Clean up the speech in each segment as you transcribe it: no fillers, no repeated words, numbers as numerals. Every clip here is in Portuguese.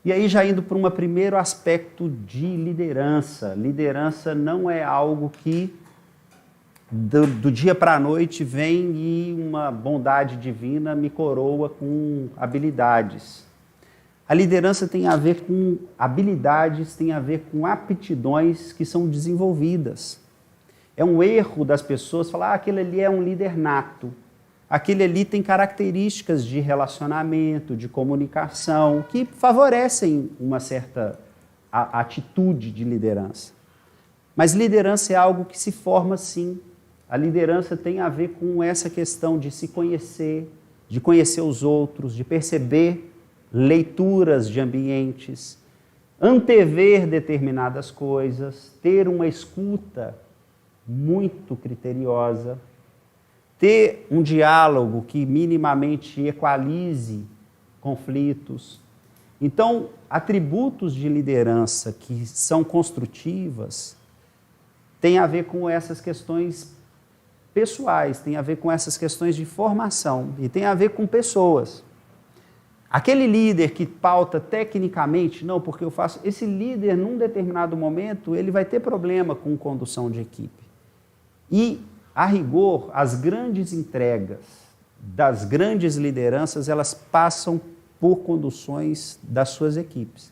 E aí já indo para um primeiro aspecto de liderança. Liderança não é algo que do dia para a noite vem e uma bondade divina me coroa com habilidades. A liderança tem a ver com habilidades, tem a ver com aptidões que são desenvolvidas. É um erro das pessoas falar, aquele ali é um líder nato. Aquele ali tem características de relacionamento, de comunicação, que favorecem uma certa atitude de liderança. Mas liderança é algo que se forma sim. A liderança tem a ver com essa questão de se conhecer, de conhecer os outros, de perceber leituras de ambientes, antever determinadas coisas, ter uma escuta muito criteriosa, ter um diálogo que minimamente equalize conflitos. Então, atributos de liderança que são construtivas têm a ver com essas questões pessoais, têm a ver com essas questões de formação e tem a ver com pessoas. Aquele líder que pauta tecnicamente, não, porque eu faço... Esse líder, num determinado momento, ele vai ter problema com condução de equipe. E, a rigor, as grandes entregas das grandes lideranças, elas passam por conduções das suas equipes.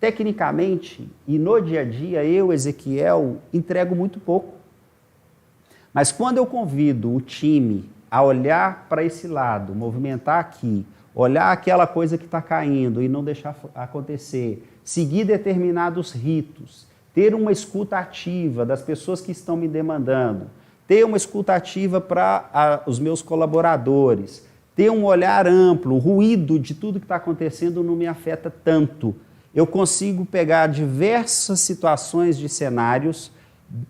Tecnicamente, e no dia a dia, eu, Ezequiel, entrego muito pouco. Mas quando eu convido o time a olhar para esse lado, movimentar aqui, olhar aquela coisa que está caindo e não deixar acontecer, seguir determinados ritos, ter uma escuta ativa das pessoas que estão me demandando, ter uma escuta ativa para os meus colaboradores, ter um olhar amplo, o ruído de tudo que está acontecendo não me afeta tanto. Eu consigo pegar diversas situações de cenários,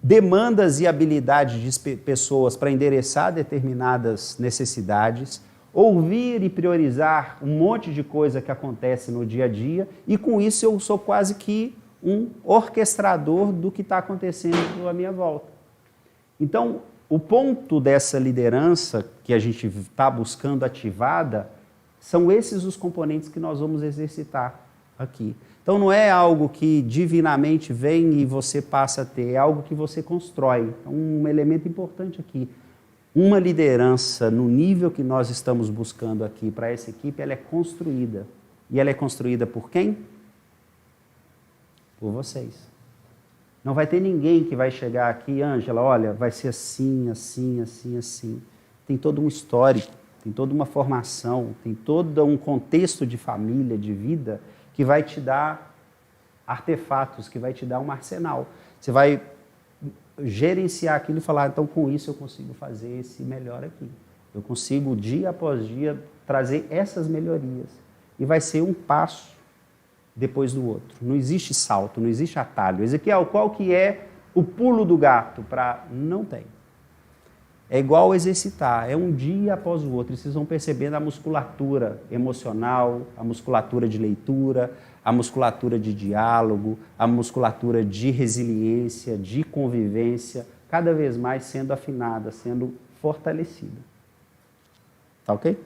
demandas e habilidades de pessoas para endereçar determinadas necessidades, ouvir e priorizar um monte de coisa que acontece no dia a dia, e com isso eu sou quase que um orquestrador do que está acontecendo à minha volta. Então, o ponto dessa liderança que a gente está buscando ativada, são esses os componentes que nós vamos exercitar aqui. Então não é algo que divinamente vem e você passa a ter, é algo que você constrói. É um elemento importante aqui. Uma liderança no nível que nós estamos buscando aqui para essa equipe, ela é construída. E ela é construída por quem? Por vocês. Não vai ter ninguém que vai chegar aqui, Ângela, olha, vai ser assim, assim, assim, assim. Tem todo um histórico, tem toda uma formação, tem todo um contexto de família, de vida, que vai te dar artefatos, que vai te dar um arsenal. Você vai gerenciar aquilo e falar, então com isso eu consigo fazer esse melhor aqui. Eu consigo, dia após dia, trazer essas melhorias. E vai ser um passo depois do outro. Não existe salto, não existe atalho. Ezequiel, qual que é o pulo do gato? Não tem. É igual exercitar, é um dia após o outro. E vocês vão percebendo a musculatura emocional, a musculatura de leitura, a musculatura de diálogo, a musculatura de resiliência, de convivência, cada vez mais sendo afinada, sendo fortalecida. Tá ok?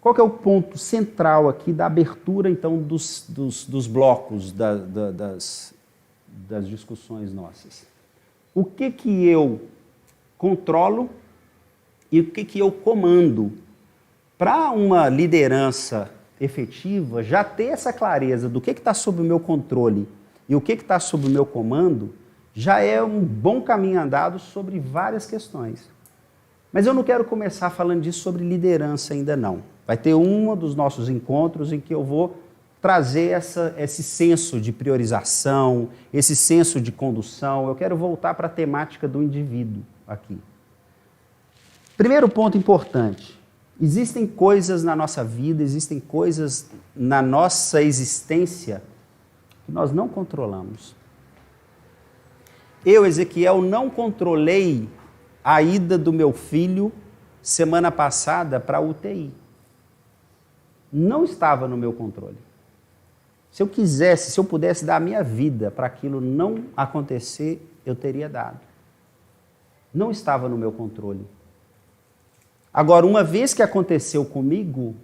Qual que é o ponto central aqui da abertura, então, dos blocos das discussões nossas? O que eu controlo e o que eu comando? Para uma liderança efetiva, já ter essa clareza do que está sob o meu controle e o que está sob o meu comando, já é um bom caminho andado sobre várias questões. Mas eu não quero começar falando disso sobre liderança ainda não. Vai ter um dos nossos encontros em que eu vou trazer esse senso de priorização, esse senso de condução. Eu quero voltar para a temática do indivíduo aqui. Primeiro ponto importante. Existem coisas na nossa vida, existem coisas na nossa existência que nós não controlamos. Eu, Ezequiel, não controlei a ida do meu filho semana passada para a UTI. Não estava no meu controle. Se eu quisesse, se eu pudesse dar a minha vida para aquilo não acontecer, eu teria dado. Não estava no meu controle. Agora, uma vez que aconteceu comigo,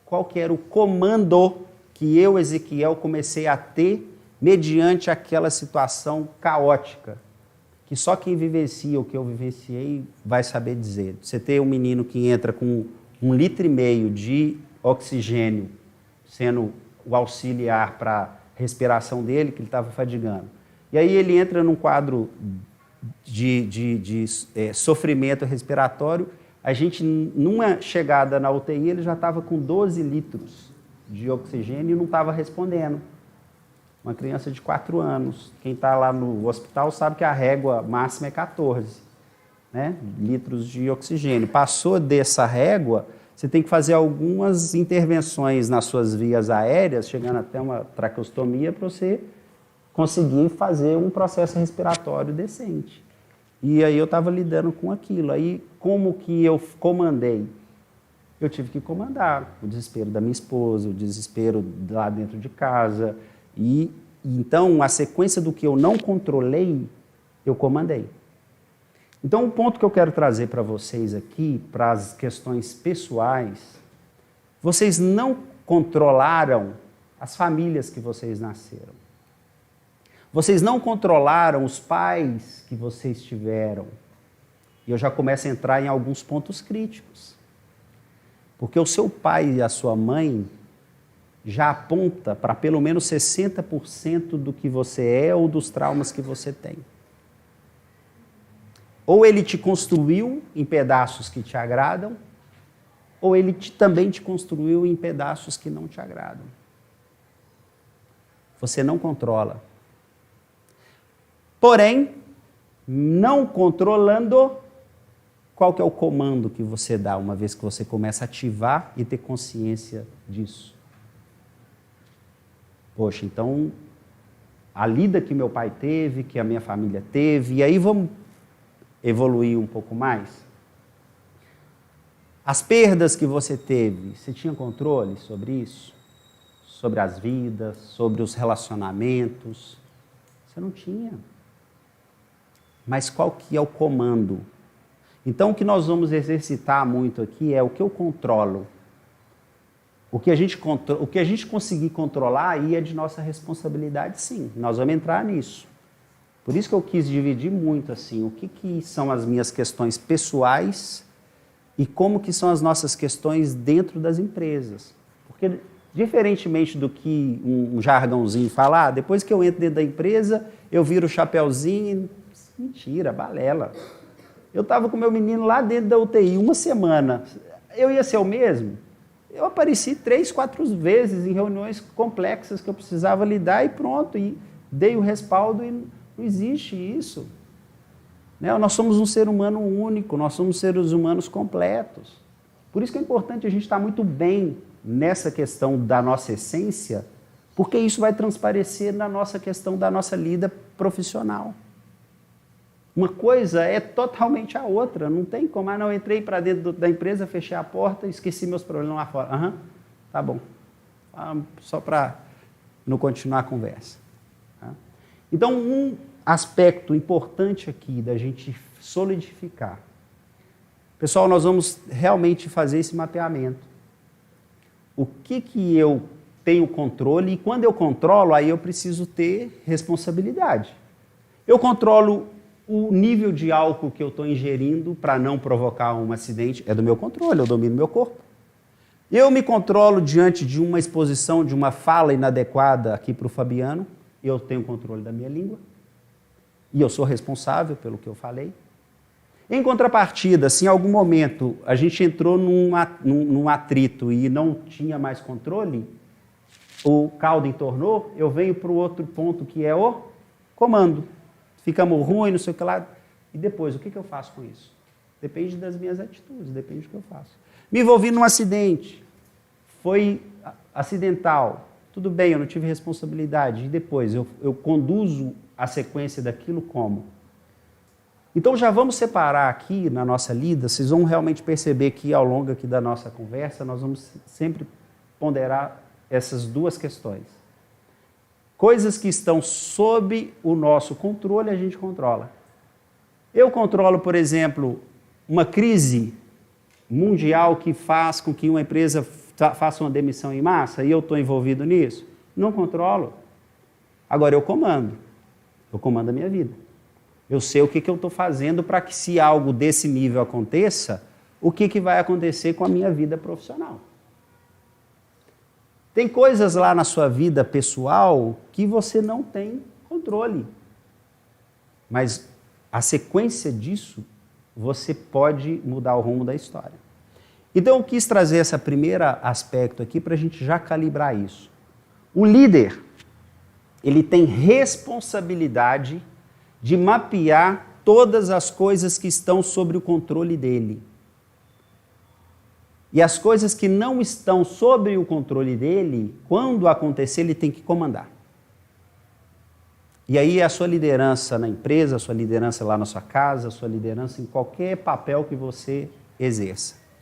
qual que era o comando que eu, Ezequiel, comecei a ter mediante aquela situação caótica, que só quem vivencia o que eu vivenciei vai saber dizer. Você tem um menino que entra com 1,5 litro de oxigênio, sendo o auxiliar para a respiração dele, que ele estava fadigando. E aí ele entra num quadro de sofrimento respiratório. A gente, numa chegada na UTI, ele já estava com 12 litros de oxigênio e não estava respondendo. Uma criança de 4 anos. Quem está lá no hospital sabe que a régua máxima é 14, né, litros de oxigênio. Passou dessa régua, você tem que fazer algumas intervenções nas suas vias aéreas, chegando até uma traqueostomia, para você conseguir fazer um processo respiratório decente. E aí eu estava lidando com aquilo. Aí, como que eu comandei? Eu tive que comandar o desespero da minha esposa, o desespero lá dentro de casa. E então, a sequência do que eu não controlei, eu comandei. Então, o ponto que eu quero trazer para vocês aqui, para as questões pessoais, vocês não controlaram as famílias que vocês nasceram. Vocês não controlaram os pais que vocês tiveram. E eu já começo a entrar em alguns pontos críticos. Porque o seu pai e a sua mãe já aponta para pelo menos 60% do que você é ou dos traumas que você tem. Ou ele te construiu em pedaços que te agradam, ou ele também te construiu em pedaços que não te agradam. Você não controla. Porém, não controlando, qual que é o comando que você dá uma vez que você começa a ativar e ter consciência disso? Poxa, então, a lida que meu pai teve, que a minha família teve, e aí vamos evoluir um pouco mais? As perdas que você teve, você tinha controle sobre isso? Sobre as vidas, sobre os relacionamentos? Você não tinha. Mas qual que é o comando? Então, o que nós vamos exercitar muito aqui é o que eu controlo. O que a gente conseguir controlar aí é de nossa responsabilidade, sim. Nós vamos entrar nisso. Por isso que eu quis dividir muito, assim, o que são as minhas questões pessoais e como que são as nossas questões dentro das empresas. Porque, diferentemente do que um jargãozinho falar, depois que eu entro dentro da empresa, eu viro o chapéuzinho. Mentira, balela. Eu estava com meu menino lá dentro da UTI 1 semana. Eu ia ser o mesmo? Eu apareci 3, 4 vezes em reuniões complexas que eu precisava lidar e pronto. E dei o respaldo e não existe isso. Né? Nós somos um ser humano único, nós somos seres humanos completos. Por isso que é importante a gente estar muito bem nessa questão da nossa essência, porque isso vai transparecer na nossa questão da nossa lida profissional. Uma coisa é totalmente a outra, não tem como. Ah, não, eu entrei para dentro da empresa, fechei a porta, esqueci meus problemas lá fora. Aham, tá bom. Só para não continuar a conversa. Tá? Então, um aspecto importante aqui da gente solidificar. Pessoal, nós vamos realmente fazer esse mapeamento. O que eu tenho controle e quando eu controlo, aí eu preciso ter responsabilidade. Eu controlo o nível de álcool que eu estou ingerindo para não provocar um acidente, é do meu controle, eu domino meu corpo. Eu me controlo diante de uma exposição, de uma fala inadequada aqui para o Fabiano, eu tenho controle da minha língua e eu sou responsável pelo que eu falei. Em contrapartida, se em algum momento a gente entrou num atrito e não tinha mais controle, o caldo entornou, eu venho para o outro ponto que é o comando. Ficamos ruins, não sei o que lá. E depois, o que eu faço com isso? Depende das minhas atitudes, depende do que eu faço. Me envolvi num acidente, foi acidental, tudo bem, eu não tive responsabilidade. E depois, eu conduzo a sequência daquilo como? Então, já vamos separar aqui na nossa lida, vocês vão realmente perceber que ao longo aqui da nossa conversa, nós vamos sempre ponderar essas duas questões. Coisas que estão sob o nosso controle, a gente controla. Eu controlo, por exemplo, uma crise mundial que faz com que uma empresa faço uma demissão em massa e eu estou envolvido nisso? Não controlo. Agora eu comando a minha vida. Eu sei o que eu estou fazendo para que, se algo desse nível aconteça, o que vai acontecer com a minha vida profissional. Tem coisas lá na sua vida pessoal que você não tem controle. Mas a sequência disso, você pode mudar o rumo da história. Então eu quis trazer esse primeiro aspecto aqui para a gente já calibrar isso. O líder, ele tem responsabilidade de mapear todas as coisas que estão sobre o controle dele. E as coisas que não estão sob o controle dele, quando acontecer, ele tem que comandar. E aí a sua liderança na empresa, a sua liderança lá na sua casa, a sua liderança em qualquer papel que você exerça.